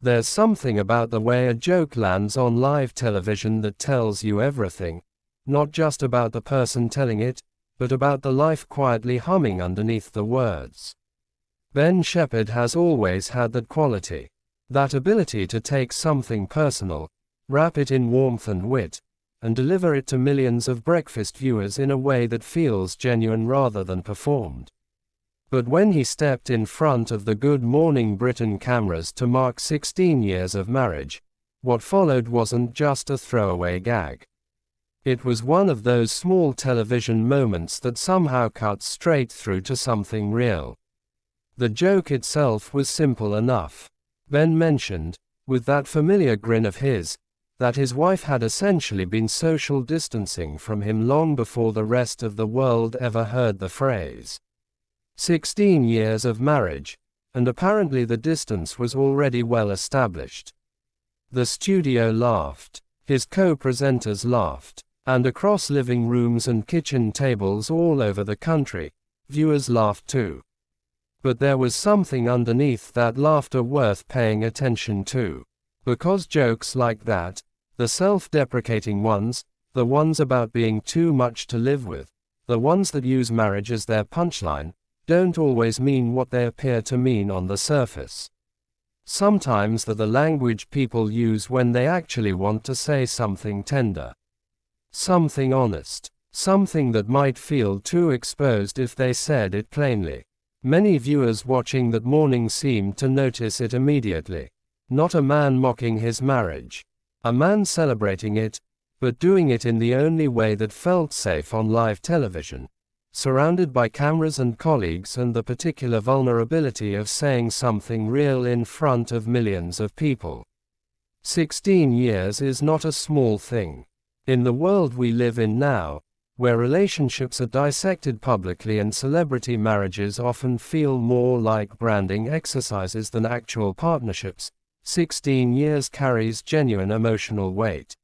There's something about the way a joke lands on live television that tells you everything, not just about the person telling it, but about the life quietly humming underneath the words. Ben Shephard has always had that quality. That ability to take something personal, wrap it in warmth and wit, and deliver it to millions of breakfast viewers in a way that feels genuine rather than performed. But when he stepped in front of the Good Morning Britain cameras to mark 16 years of marriage, what followed wasn't just a throwaway gag. It was one of those small television moments that somehow cuts straight through to something real. The joke itself was simple enough. Ben mentioned, with that familiar grin of his, that his wife had essentially been social distancing from him long before the rest of the world ever heard the phrase. 16 years of marriage, and apparently the distance was already well established. The studio laughed, his co-presenters laughed, and across living rooms and kitchen tables all over the country, viewers laughed too. But there was something underneath that laughter worth paying attention to. Because jokes like that, the self-deprecating ones, the ones about being too much to live with, the ones that use marriage as their punchline, don't always mean what they appear to mean on the surface. Sometimes they're the language people use when they actually want to say something tender. Something honest. Something that might feel too exposed if they said it plainly. Many viewers watching that morning seemed to notice it immediately. Not a man mocking his marriage. A man celebrating it, but doing it in the only way that felt safe on live television. Surrounded by cameras and colleagues and the particular vulnerability of saying something real in front of millions of people. 16 years is not a small thing. In the world we live in now, where relationships are dissected publicly and celebrity marriages often feel more like branding exercises than actual partnerships, 16 years carries genuine emotional weight.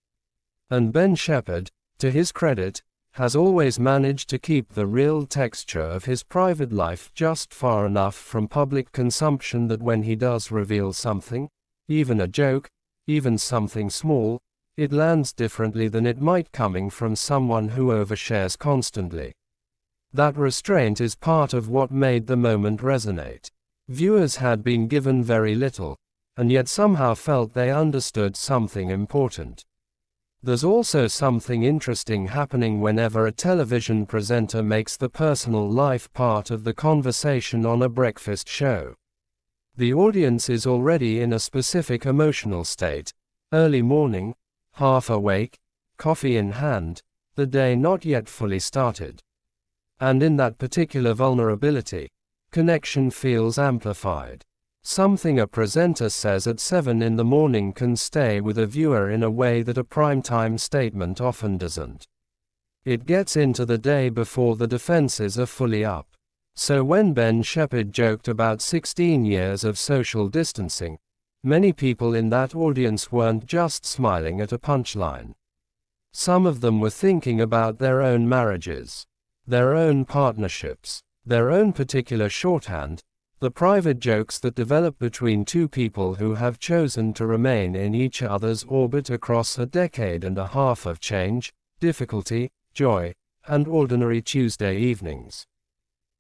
And Ben Shephard, to his credit, has always managed to keep the real texture of his private life just far enough from public consumption that when he does reveal something, even a joke, even something small, it lands differently than it might coming from someone who overshares constantly. That restraint is part of what made the moment resonate. Viewers had been given very little, and yet somehow felt they understood something important. There's also something interesting happening whenever a television presenter makes the personal life part of the conversation on a breakfast show. The audience is already in a specific emotional state, early morning, half awake, coffee in hand, the day not yet fully started. And in that particular vulnerability, connection feels amplified. Something a presenter says at 7 in the morning can stay with a viewer in a way that a primetime statement often doesn't. It gets into the day before the defenses are fully up. So when Ben Shephard joked about 16 years of social distancing, many people in that audience weren't just smiling at a punchline. Some of them were thinking about their own marriages, their own partnerships, their own particular shorthand, the private jokes that develop between two people who have chosen to remain in each other's orbit across a decade and a half of change, difficulty, joy, and ordinary Tuesday evenings.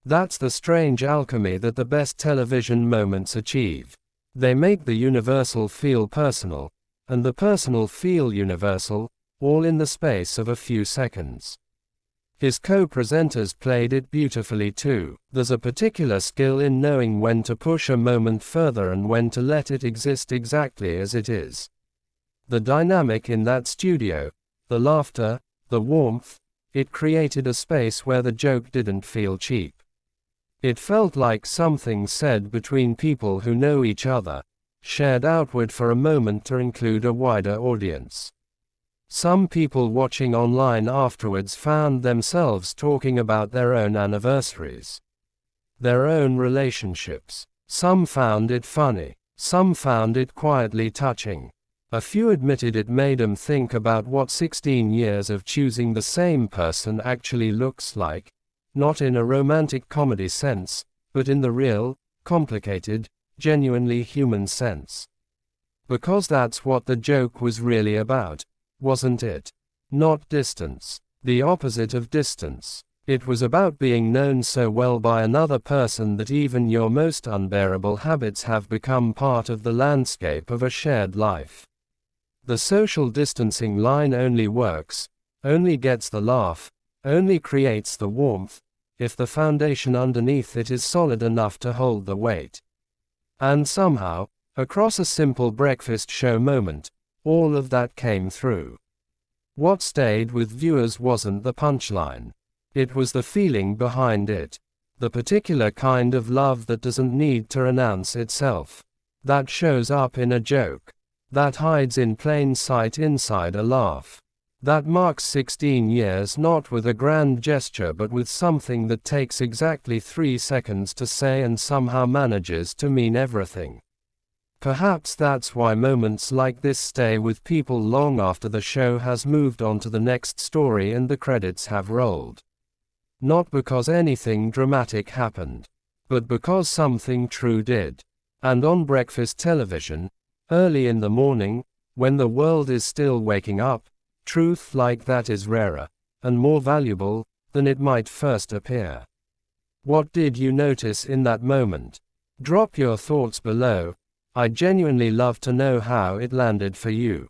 That's the strange alchemy that the best television moments achieve. They make the universal feel personal, and the personal feel universal, all in the space of a few seconds. His co-presenters played it beautifully too. There's a particular skill in knowing when to push a moment further and when to let it exist exactly as it is. The dynamic in that studio, the laughter, the warmth, it created a space where the joke didn't feel cheap. It felt like something said between people who know each other, shared outward for a moment to include a wider audience. Some people watching online afterwards found themselves talking about their own anniversaries, their own relationships. Some found it funny. Some found it quietly touching. A few admitted it made them think about what 16 years of choosing the same person actually looks like, not in a romantic comedy sense, but in the real, complicated, genuinely human sense. Because that's what the joke was really about, wasn't it? Not distance. The opposite of distance. It was about being known so well by another person that even your most unbearable habits have become part of the landscape of a shared life. The social distancing line only works, only gets the laugh, only creates the warmth, if the foundation underneath it is solid enough to hold the weight. And somehow, across a simple breakfast show moment, all of that came through. What stayed with viewers wasn't the punchline. It was the feeling behind it. The particular kind of love that doesn't need to announce itself. That shows up in a joke. That hides in plain sight inside a laugh. That marks 16 years not with a grand gesture but with something that takes exactly 3 seconds to say and somehow manages to mean everything. Perhaps that's why moments like this stay with people long after the show has moved on to the next story and the credits have rolled. Not because anything dramatic happened, but because something true did. And on breakfast television, early in the morning, when the world is still waking up, truth like that is rarer, and more valuable, than it might first appear. What did you notice in that moment? Drop your thoughts below. I'd genuinely love to know how it landed for you.